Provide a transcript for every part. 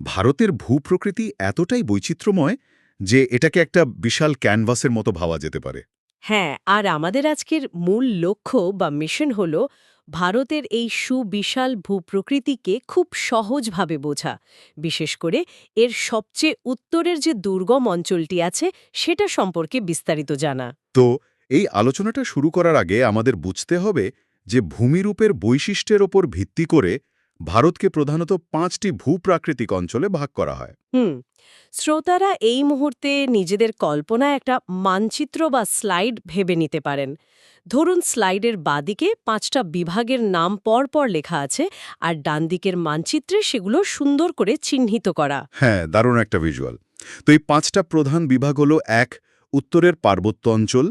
ভারতের ভূপ্রকৃতি এতটাই বৈচিত্র্যময় যে এটাকে একটা বিশাল ক্যানভাসের মতো ভাবা যেতে পারে। হ্যাঁ, আর আমাদের আজকের মূল লক্ষ্য বা মিশন হল ভারতের এই সুবিশাল ভূপ্রকৃতিকে খুব সহজভাবে বোঝা, বিশেষ করে এর সবচেয়ে উত্তরের যে দুর্গম অঞ্চলটি আছে সেটা সম্পর্কে বিস্তারিত জানা। তো এই আলোচনাটা শুরু করার আগে আমাদের বুঝতে হবে যে ভূমিরূপের বৈশিষ্ট্যের ওপর ভিত্তি করে ভারতকে প্রধানত ৫টি ভূপ্রাকৃতিক অঞ্চলে ভাগ করা হয়। হুম শ্রোতারা এই মুহূর্তে নিজেদের কল্পনায় একটা মানচিত্র বা স্লাইড ভেবে নিতে পারেন। ধরুন স্লাইডের বাদিকে ৫টা বিভাগের নাম পরপর লেখা আছে, আর ডান দিকের মানচিত্রে সেগুলো সুন্দর করে চিহ্নিত করা। হ্যাঁ, দারুণ একটা ভিজুয়াল। তো এই ৫টা প্রধান বিভাগ হল: ১. উত্তরের পার্বত্য অঞ্চল,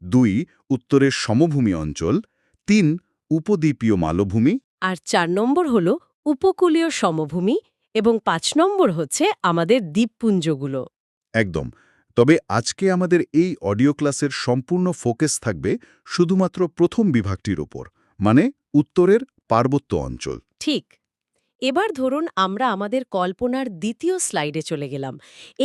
২. উত্তরের সমভূমি অঞ্চল, ৩. উপদ্বীপীয় মালভূমি। আর ৪ নম্বর হল উপকূলীয় সমভূমি, এবং ৫ নম্বর হচ্ছে আমাদের দ্বীপপুঞ্জগুলো। একদম। তবে আজকে আমাদের এই অডিও ক্লাসের সম্পূর্ণ ফোকাস থাকবে শুধুমাত্র প্রথম বিভাগটির ওপর, মানে উত্তরের পার্বত্য অঞ্চল। ঠিক। এবার ধরুন আমরা আমাদের কল্পনার দ্বিতীয় স্লাইডে চলে গেলাম।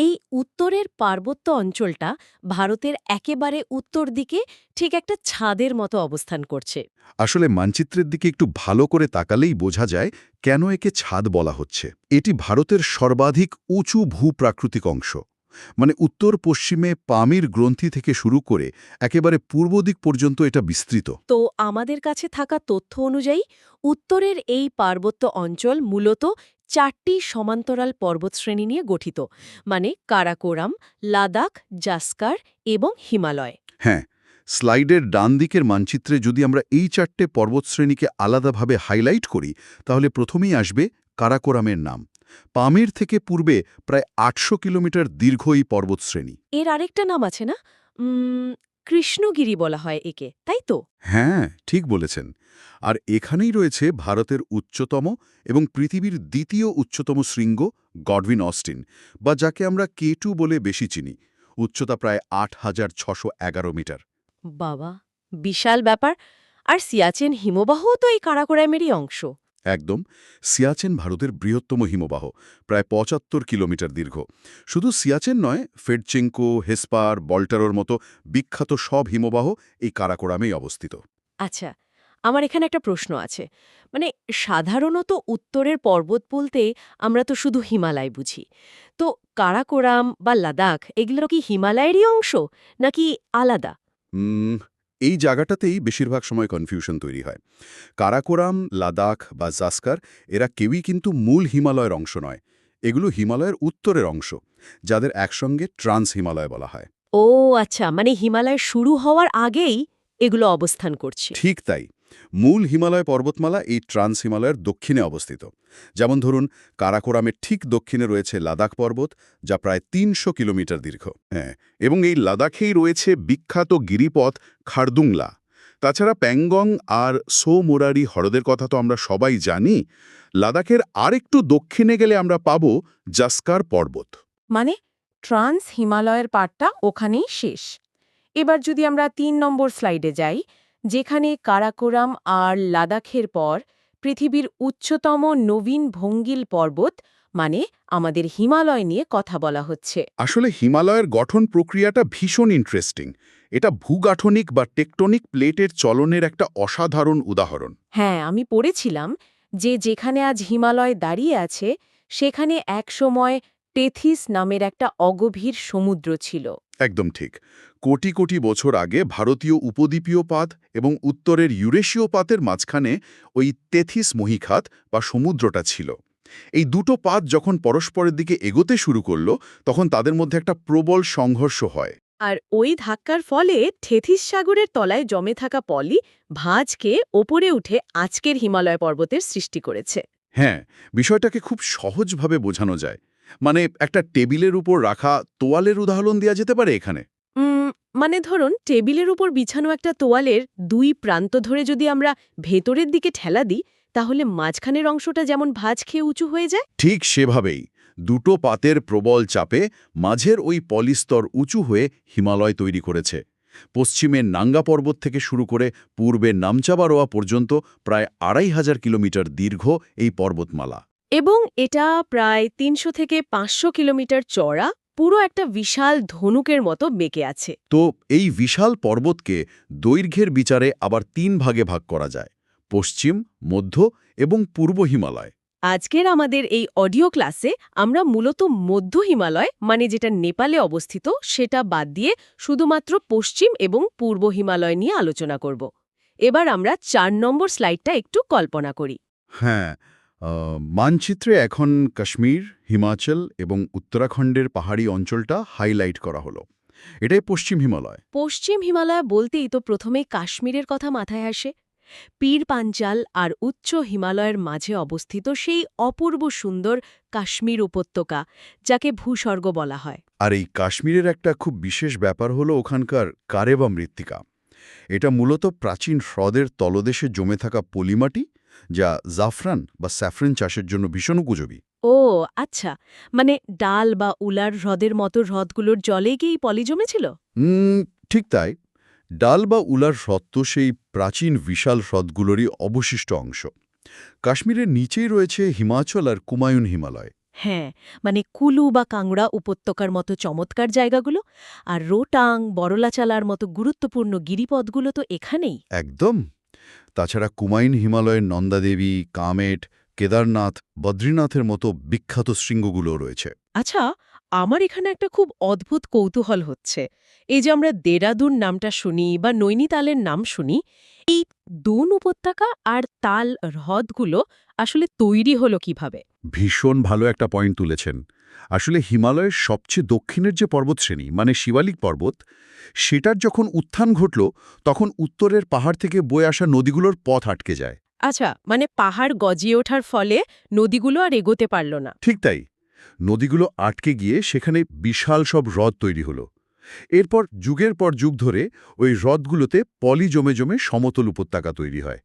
এই উত্তরের পার্বত্য অঞ্চলটা ভারতের একেবারে উত্তর দিকে ঠিক একটা ছাদের মতো অবস্থান করছে। আসলে মানচিত্রের দিকে একটু ভালো করে তাকালেই বোঝা যায় কেন একে ছাদ বলা হচ্ছে। এটি ভারতের সর্বাধিক উঁচু ভূপ্রাকৃতিক অংশ। মানে উত্তর পশ্চিমে পামির গ্রন্থি থেকে শুরু করে একেবারে পূর্ব দিক পর্যন্ত এটা বিস্তৃত। তো আমাদের কাছে থাকা তথ্য অনুযায়ী উত্তরের এই পার্বত্য অঞ্চল মূলত 4টি সমান্তরাল পর্বতশ্রেণী নিয়ে গঠিত, মানে কারাকোরাম, লাদাখ, জাস্কার এবং হিমালয়। হ্যাঁ, স্লাইডের ডান দিকের মানচিত্রে যদি আমরা এই 4টে পর্বতশ্রেণীকে আলাদাভাবে হাইলাইট করি, তাহলে প্রথমেই আসবে কারাকোরামের নাম। পামির থেকে পূর্বে প্রায় ৮০০ কিলোমিটার দীর্ঘ এই পর্বতশ্রেণী। এর আরেকটা নাম আছে না? কৃষ্ণগিরি বলা হয় একে, তাই তো? হ্যাঁ, ঠিক বলেছেন। আর এখানেই রয়েছে ভারতের উচ্চতম এবং পৃথিবীর দ্বিতীয় উচ্চতম শৃঙ্গ গডউইন অস্টিন, বা যাকে আমরা K2 বলে বেশি চিনি। উচ্চতা প্রায় ৮,৬১১ মিটার। বাবা, বিশাল ব্যাপার। আর সিয়াচেন হিমবাহও তো এই কারাকোরামেরই অংশ। একদম। সিয়াচেন ভারতের বৃহত্তম হিমবাহ, প্রায় ৭৫ কিলোমিটার দীর্ঘ। শুধু সিয়াচেন নয়, ফেডচেঙ্কো, হেসপার, বল্টারোর মতো বিখ্যাত সব হিমবাহ এই কারাকোরামেই অবস্থিত। আচ্ছা, আমার এখানে একটা প্রশ্ন আছে। মানে সাধারণত উত্তরের পর্বত বলতে আমরা তো শুধু হিমালয় বুঝি। তো কারাকোরাম বা লাদাখ এগুলো কি হিমালয়েরই অংশ, নাকি আলাদা? উম, এই জায়গাটাতেই বেশিরভাগ সময় কনফিউশন তৈরি হয়। কারাকোরাম, লাদাখ বা জাস্কার এরা কেউই কিন্তু মূল হিমালয়ের অংশ নয়। এগুলো হিমালয়ের উত্তরের অংশ, যাদের একসঙ্গে ট্রান্স হিমালয় বলা হয়। ও আচ্ছা, মানে হিমালয় শুরু হওয়ার আগেই এগুলো অবস্থান করছে। ঠিক তাই। মূল হিমালয় পর্বতমালা এই ট্রান্স হিমালয়ের দক্ষিণে অবস্থিত। যেমন ধরুন, কারাকোরামের ঠিক দক্ষিণে রয়েছে লাদাখ পর্বত, যা প্রায় ৩০০ কিলোমিটার দীর্ঘ। হ্যাঁ, এবং এই লাদাখেই রয়েছে বিখ্যাত গিরিপথ খারদুংলা। তাছাড়া প্যাংগং আর সো মোরারি হ্রদের কথা তো আমরা সবাই জানি। লাদাখের আরেকটু দক্ষিণে গেলে আমরা পাব জাস্কার পর্বত। মানে ট্রান্স হিমালয়ের পাটটা ওখানেই শেষ। এবার যদি আমরা ৩ নম্বর স্লাইডে যাই, যেখানে কারাকোরাম আর লাদাখের পর পৃথিবীর উচ্চতম নবীন ভঙ্গিল পর্বত, মানে আমাদের হিমালয় নিয়ে কথা বলা হচ্ছে। আসলে হিমালয়ের গঠন প্রক্রিয়াটা ভীষণ ইন্টারেস্টিং। এটা ভূগাঠনিক বা টেকটনিক প্লেটের চলনের একটা অসাধারণ উদাহরণ। হ্যাঁ, আমি পড়েছিলাম যে যেখানে আজ হিমালয় দাঁড়িয়ে আছে সেখানে একসময় টেথিস নামের একটা অগভীর সমুদ্র ছিল। একদম ঠিক। কোটি কোটি বছর আগে ভারতীয় উপদ্বীপীয় পাত এবং উত্তরের ইউরেশীয় পাতের মাঝখানে ওই তেথিস মহীখাত বা সমুদ্রটা ছিল। এই দুটো পাত যখন পরস্পরের দিকে এগোতে শুরু করল, তখন তাদের মধ্যে একটা প্রবল সংঘর্ষ হয়। আর ওই ধাক্কার ফলে থেথিস সাগরের তলায় জমে থাকা পলি ভাঁজকে ওপরে উঠে আজকের হিমালয় পর্বতের সৃষ্টি করেছে। হ্যাঁ, বিষয়টাকে খুব সহজভাবে বোঝানো যায়। মানে একটা টেবিলের উপর রাখা তোয়ালের উদাহরণ দেওয়া যেতে পারে এখানে। উম, মানে ধরুন টেবিলের উপর বিছানো একটা তোয়ালের 2 প্রান্ত ধরে যদি আমরা ভেতরের দিকে ঠেলা দিই, তাহলে মাঝখানের অংশটা যেমন ভাঁজ খেয়ে উঁচু হয়ে যায়। ঠিক সেভাবেই দুটো পাতের প্রবল চাপে মাঝের ওই পলিস্তর উঁচু হয়ে হিমালয় তৈরি করেছে। পশ্চিমের নাঙ্গা পর্বত থেকে শুরু করে পূর্বের নামচাবারোয়া পর্যন্ত প্রায় ২,৫০০ কিলোমিটার দীর্ঘ এই পর্বতমালা। এবং এটা প্রায় ৩০০ থেকে ৫০০ কিলোমিটার চওড়া, পুরো একটা বিশাল ধনুকের মতো বেঁকে আছে। তো এই বিশাল পর্বতকে দৈর্ঘ্যের বিচারে আবার ৩ ভাগে ভাগ করা যায়: পশ্চিম, মধ্য এবং পূর্ব হিমালয়। আজকের আমাদের এই অডিও ক্লাসে আমরা মূলত মধ্য হিমালয়, মানে যেটা নেপালে অবস্থিত, সেটা বাদ দিয়ে শুধুমাত্র পশ্চিম এবং পূর্ব হিমালয় নিয়ে আলোচনা করব। এবার আমরা ৪ নম্বর স্লাইডটা একটু কল্পনা করি। হ্যাঁ, মানচিত্রে এখন কাশ্মীর, হিমাচল এবং উত্তরাখণ্ডের পাহাড়ি অঞ্চলটা হাইলাইট করা হলো। এটাই পশ্চিম হিমালয়। পশ্চিম হিমালয় বলতেই তো প্রথমেই কাশ্মীরের কথা মাথায় আসে। পীর পাঞ্চাল আর উচ্চ হিমালয়ের মাঝে অবস্থিত সেই অপূর্ব সুন্দর কাশ্মীর উপত্যকা, যাকে ভূস্বর্গ বলা হয়। আর এই কাশ্মীরের একটা খুব বিশেষ ব্যাপার হলো ওখানকার কারেবা মৃত্তিকা। এটা মূলত প্রাচীন হ্রদের তলদেশে জমে থাকা পলিমাটি, যা জাফরান বা স্যাফরিন চাষের জন্য ভীষণ উপযোগী। ও আচ্ছা, মানে ডাল বা উলার হ্রদের মতো হ্রদগুলোর জলে কি পলি জমেছিল? ঠিক তাই। ডাল বা উলার হ্রদ তো সেই প্রাচীন বিশাল হ্রদগুলোরই অবশিষ্ট অংশ। কাশ্মীরের নিচেই রয়েছে হিমাচল আর কুমায়ুন হিমালয়। হ্যাঁ, মানে কুলু বা কাংড়া উপত্যকার মতো চমৎকার জায়গাগুলো, আর রোটাং, বড়লাচালার মতো গুরুত্বপূর্ণ গিরিপথগুলো তো এখানেই। একদম। তাছাড়া কুমায়ুন হিমালয়ের নন্দাদেবী, কামেট, কেদারনাথ, বদ্রীনাথের মতো বিখ্যাত শৃঙ্গগুলোও রয়েছে। আচ্ছা, আমার এখানে একটা খুব অদ্ভুত কৌতূহল হচ্ছে। এই যে আমরা দেরাদুন নামটা শুনি বা নৈনিতালের নাম শুনি, এই দুন উপত্যকা আর তাল হ্রদগুলো আসলে তৈরি হলো কিভাবে? ভীষণ ভালো একটা পয়েন্ট তুলেছেন। আসলে হিমালয়ের সবচেয়ে দক্ষিণের যে পর্বতশ্রেণী, মানে শিবালিক পর্বত, সেটার যখন উত্থান ঘটল, তখন উত্তরের পাহাড় থেকে বয়ে আসা নদীগুলোর পথ আটকে যায়। আচ্ছা, মানে পাহাড় গজিয়ে ওঠার ফলে নদীগুলো আর এগোতে পারল না। ঠিক তাই। নদীগুলো আটকে গিয়ে সেখানে বিশাল সব হ্রদ তৈরি হলো। এরপর যুগের পর যুগ ধরে ওই হ্রদগুলোতে পলি জমে জমে সমতল উপত্যকা তৈরি হয়।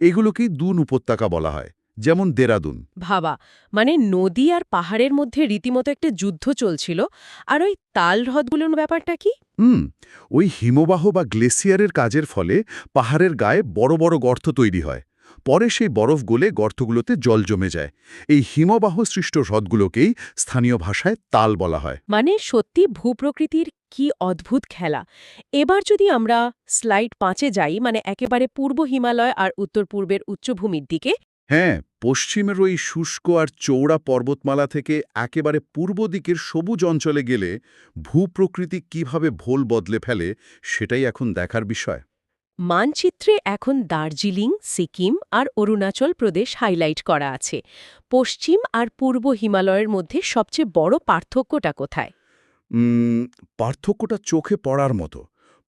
এগুলোকেই দুন উপত্যকা বলা হয়, যেমন দেরাদুন। ভাবা, মানে নদী আর পাহাড়ের মধ্যে রীতিমতো একটা যুদ্ধ চলছিল। আর ওই তাল হ্রদগুলোর ব্যাপারটা কি? ওই হিমবাহ বা গ্লেসিয়ারের কাজের ফলে পাহাড়ের গায়ে বড় বড় গর্ত তৈরি হয়। পরে সেই বরফ গলে গর্তগুলোতে জল জমে যায়। এই হিমবাহ সৃষ্ট হ্রদগুলোকেই স্থানীয় ভাষায় তাল বলা হয়। মানে সত্যি ভূপ্রকৃতির কি অদ্ভুত খেলা। এবার যদি আমরা স্লাইড 5-এ যাই, মানে একেবারে পূর্ব হিমালয় আর উত্তর পূর্বের উচ্চভূমির দিকে। হ্যাঁ, পশ্চিমের ওই শুষ্ক আর চৌড়া পর্বতমালা থেকে একেবারে পূর্ব দিকের সবুজ অঞ্চলে গেলে ভূপ্রকৃতি কিভাবে ভোল বদলে ফেলে, সেটাই এখন দেখার বিষয়। মানচিত্রে এখন দার্জিলিং, সিকিম আর অরুণাচল প্রদেশ হাইলাইট করা আছে। পশ্চিম আর পূর্ব হিমালয়ের মধ্যে সবচেয়ে বড় পার্থক্যটা কোথায়? পার্থক্যটা চোখে পড়ার মতো।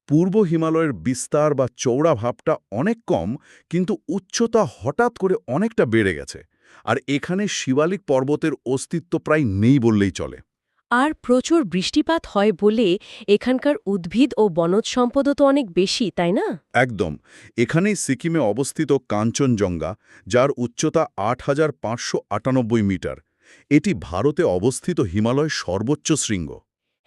পূর্ব হিমালয়ের বিস্তার বা চৌড়া ভাবটা অনেক কম, কিন্তু উচ্চতা হঠাৎ করে অনেকটা বেড়ে গেছে। আর এখানে শিবালিক পর্বতের অস্তিত্ব প্রায় নেই বললেই চলে। আর প্রচুর বৃষ্টিপাত হয় বলে এখানকার উদ্ভিদ ও বনজ সম্পদও তো অনেক বেশি, তাই না? একদম। এখানেই সিকিমে অবস্থিত কাঞ্চনজঙ্ঘা, যার উচ্চতা ৮,৫৯৮ মিটার। এটি ভারতে অবস্থিত হিমালয়ের সর্বোচ্চ শৃঙ্গ।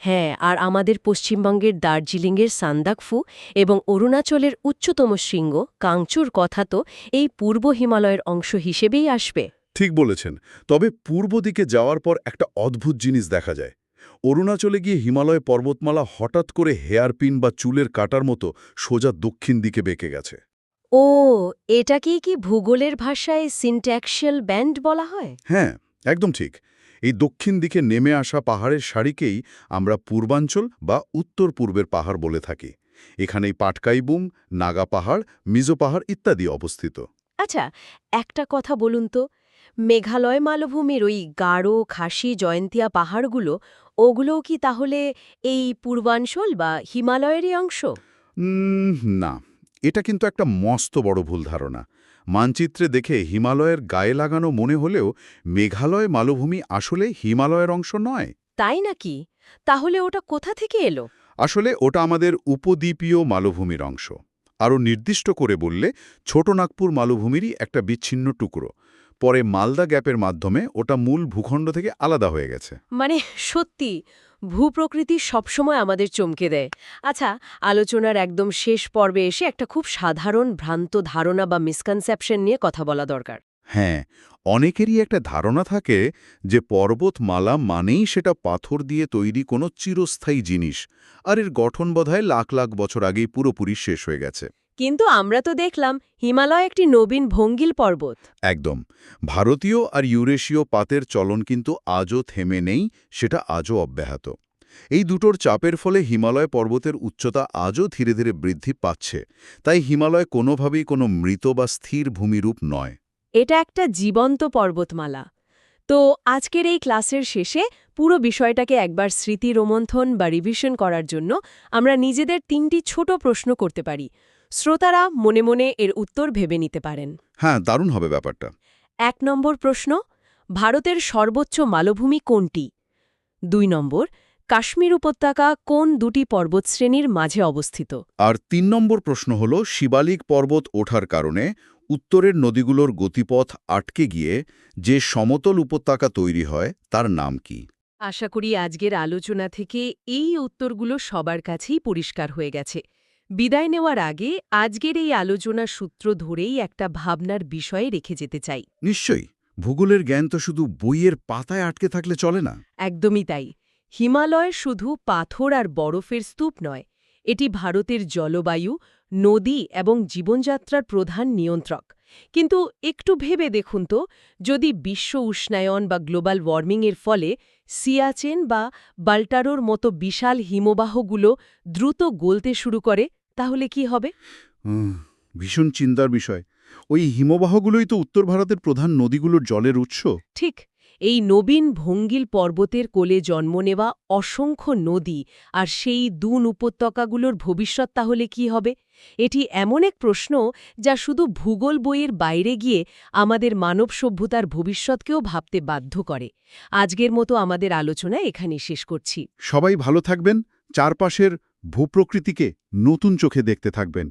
হ্যাঁ, আর আমাদের পশ্চিমবঙ্গের দার্জিলিংয়ের সান্দাকফু এবং অরুণাচলের উচ্চতম শৃঙ্গ কাংচুর কথা তো এই পূর্ব হিমালয়ের অংশ হিসেবেই আসবে। ঠিক বলেছেন। তবে পূর্ব দিকে যাওয়ার পর একটা অদ্ভুত জিনিস দেখা যায়। অরুণাচলে গিয়ে হিমালয় পর্বতমালা হঠাৎ করে হেয়ারপিন বা চুলের কাটার মতো সোজা দক্ষিণ দিকে বেঁকে গেছে। ও, এটাকেই কি ভূগোলের ভাষায় সিনট্যাক্সিয়াল ব্যান্ড বলা হয়? হ্যাঁ, একদম ঠিক। এই দক্ষিণ দিকে নেমে আসা পাহাড়ের সারিকেই আমরা পূর্বাঞ্চল বা উত্তর পূর্বের পাহাড় বলে থাকি। এখানেই পাটকাইবুম, নাগা পাহাড়, মিজো পাহাড় ইত্যাদি অবস্থিত। আচ্ছা, একটা কথা বলুন তো, মেঘালয় মালভূমির ওই গারো, খাসি, জয়ন্তিয়া পাহাড়গুলো, ওগুলোও কি তাহলে এই পূর্বাঞ্চল বা হিমালয়েরই অংশ? উম, না, এটা কিন্তু একটা মস্ত বড় ভুল ধারণা। মানচিত্রে দেখে হিমালয়ের গায়ে লাগানো মনে হলেও মেঘালয় মালভূমি আসলে হিমালয়ের অংশ নয়। তাই নাকি? তাহলে ওটা কোথা থেকে এলো? আসলে ওটা আমাদের উপদ্বীপীয় মালভূমির অংশ। আরও নির্দিষ্ট করে বললে ছোট নাগপুর মালভূমিরই একটা বিচ্ছিন্ন টুকরো। পরে মালদা গ্যাপের মাধ্যমে ওটা মূল ভূখণ্ড থেকে আলাদা হয়ে গেছে। মানে সত্যি, ভূপ্রকৃতি সবসময় আমাদের চমকে দেয়। আচ্ছা, আলোচনার একদম শেষ পর্বে এসে একটা খুব সাধারণ ভ্রান্ত ধারণা বা মিসকনসেপশন নিয়ে কথা বলা দরকার। হ্যাঁ, অনেকেরই একটা ধারণা থাকে যে পর্বতমালা মানেই সেটা পাথর দিয়ে তৈরি কোনো চিরস্থায়ী জিনিস, আর এর গঠন বোধহয় লাখ লাখ বছর আগেই পুরোপুরি শেষ হয়ে গেছে। কিন্তু আমরা তো দেখলাম হিমালয় একটি নবীন ভঙ্গিল পর্বত। একদম। ভারতীয় আর ইউরেশীয় পাতের চলন কিন্তু আজও থেমে নেই, সেটা আজও অব্যাহত। এই দুটোর চাপের ফলে হিমালয় পর্বতের উচ্চতা আজও ধীরে ধীরে বৃদ্ধি পাচ্ছে। তাই হিমালয় কোনোভাবেই কোনো মৃত বা স্থির ভূমিরূপ নয়। এটা একটা জীবন্ত পর্বতমালা। তো আজকের এই ক্লাসের শেষে পুরো বিষয়টাকে একবার স্মৃতি রোমন্থন বা রিভিশন করার জন্য আমরা নিজেদের ৩টি ছোট প্রশ্ন করতে পারি। শ্রোতারা মনে মনে এর উত্তর ভেবে নিতে পারেন। হ্যাঁ, দারুণ হবে ব্যাপারটা। ১ নম্বর প্রশ্ন, ভারতের সর্বোচ্চ মালভূমি কোনটি? ২ নম্বর, কাশ্মীর উপত্যকা কোন দুটি পর্বতশ্রেণীর মাঝে অবস্থিত? আর ৩ নম্বর প্রশ্ন হল, শিবালিক পর্বত ওঠার কারণে উত্তরের নদীগুলোর গতিপথ আটকে গিয়ে যে সমতল উপত্যকা তৈরি হয় তার নাম কি? আশা করি আজকের আলোচনা থেকে এই উত্তরগুলো সবার কাছেই পরিষ্কার হয়ে গেছে। বিদায় নেওয়ার আগে আজকের এই আলোচনার সূত্র ধরেই একটা ভাবনার বিষয়ে রেখে যেতে চাই। নিশ্চয়ই। ভূগোলের জ্ঞান তো শুধু বইয়ের পাতায় আটকে থাকলে চলে না। একদমই তাই। হিমালয় শুধু পাথর আর বরফের স্তূপ নয়, এটি ভারতের জলবায়ু, নদী এবং জীবনযাত্রার প্রধান নিয়ন্ত্রক। কিন্তু একটু ভেবে দেখুন তো, যদি বিশ্ব উষ্ণায়ন বা গ্লোবাল ওয়ার্মিংয়ের ফলে সিয়াচেন বা বাল্টারোর মতো বিশাল হিমবাহগুলো দ্রুত গলতে শুরু করে, তাহলে কি হবে? উম, ভীষণ চিন্তার বিষয়। ওই হিমবাহগুলোই তো উত্তর ভারতের প্রধান নদীগুলোর জলের উৎস। ঠিক, এই নবীন ভঙ্গিল পর্বতের কোলে জন্ম নেওয়া অসংখ্য নদী আর সেই দুন উপত্যকাগুলোর ভবিষ্যৎ তাহলে কি হবে? এটি এমন এক প্রশ্ন যা শুধু ভূগোল বইয়ের বাইরে গিয়ে আমাদের মানব সভ্যতার ভবিষ্যৎকেও ভাবতে বাধ্য করে। আজকের মতো আমাদের আলোচনা এখানেই শেষ করছি। সবাই ভালো থাকবেন, চারপাশের ভূপ্রকৃতিকে নতুন চোখে দেখতে থাকবেন।